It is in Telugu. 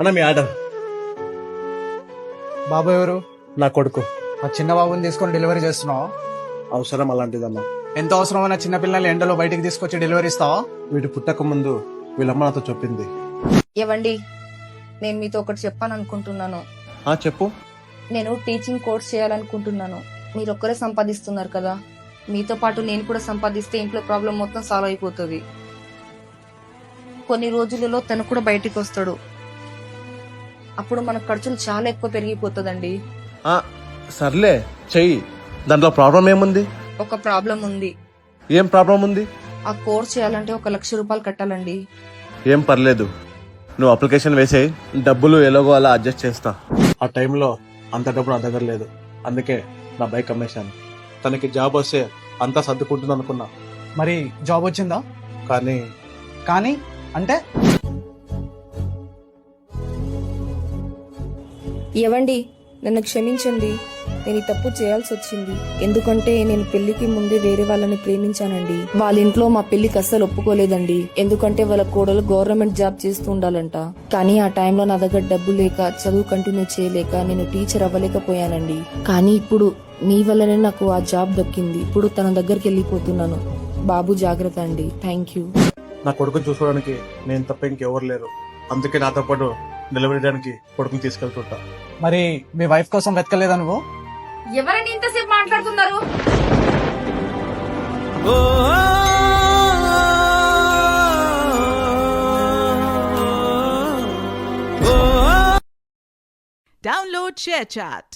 అన్న మీ ఆర్డర్. బాబు ఎవరు? నా కొడుకు. ఆ చిన్న బాబుని తీసుకొని డెలివరీ చేస్తున్నావు? అవసరం అలాంటిదన్నా. ఎంత అవసరమైన చిన్న పిల్లల్ని ఎండలో బయటికి తీసుకొచ్చి డెలివరీ ఇస్తావా? వీడు పుట్టక ముందు వీళ్ళమ్మ నాతో చెప్పింది. ఏవండి, నేను మీతో ఒకటి చెప్పాను అనుకుంటున్నాను. చెప్పు. నేను టీచింగ్ కోర్స్ చేయాలనుకుంటున్నాను. మీరు ఒక్కరే సంపాదిస్తున్నారు కదా, మీతో పాటు నేను కూడా సంపాదిస్తే ఇంట్లో ప్రాబ్లం మొత్తం సాల్వ్ అయిపోతుంది. కొన్ని రోజులలో తను కూడా బయటికి వస్తాడు. అప్పుడు మన ఖర్చులు చాలా ఎక్కువ పెరిగిపోతుందండి. సర్లే చెయ్యి, దాంట్లో ప్రాబ్లం ఏముంది? ఒక ప్రాబ్లం ఉంది. ఏం ప్రాబ్లం ఉంది? ఆ కోర్స్ చేయాలంటే 1,00,000 రూపాయలు కట్టాలండి. ఏం పర్లేదు, నువ్వు అప్లికేషన్ వేసేయి, డబ్బులు ఎలాగో అలా అడ్జస్ట్ చేస్తా. ఆ టైంలో అంత డబ్బు నా దగ్గర లేదు, అందుకే నా బైక్ అమ్మేశాను. తనకి జాబ్ వస్తే అంతా సర్దుకుంటుంది అనుకున్నా. మరి జాబ్ వచ్చిందా? కానీ కానీ అంటే ఏవండి, నన్ను క్షమించండి. నేను ఈ తప్పు చేయాల్సి వచ్చింది. ఎందుకంటే నేను పెళ్లికి ముందే వేరే వాళ్ళని ప్రేమించానండి. వాళ్ళ ఇంట్లో మా పెళ్లికి అస్సలు ఒప్పుకోలేదండి. ఎందుకంటే వాళ్ళ కోడలు గవర్నమెంట్ జాబ్ చేస్తూ ఉండాలంట. కానీ ఆ టైంలో నా దగ్గర డబ్బు లేక, చదువు కంటిన్యూ చేయలేక నేను టీచర్ అవ్వలేకపోయానండి. కానీ ఇప్పుడు మీ వల్లనే నాకు ఆ జాబ్ దక్కింది. ఇప్పుడు తన దగ్గరికి వెళ్ళిపోతున్నాను. బాబు జాగ్రత్త అండి. Thank you. నా కొడుకుని చూసుకోవడానికి నేను తప్ప ఇంకెవరు లేరు, అందుకే నాతో పాటు డెలివరీ చేయడానికి కొడుకుని తీసుకెళ్తుంటా. మరి మీ వైఫ్ కోసం వెతకలేదా నువ్వు? ఎవరండి ఇంతసేపు మాట్లాడుతున్నారు? Download ShareChat.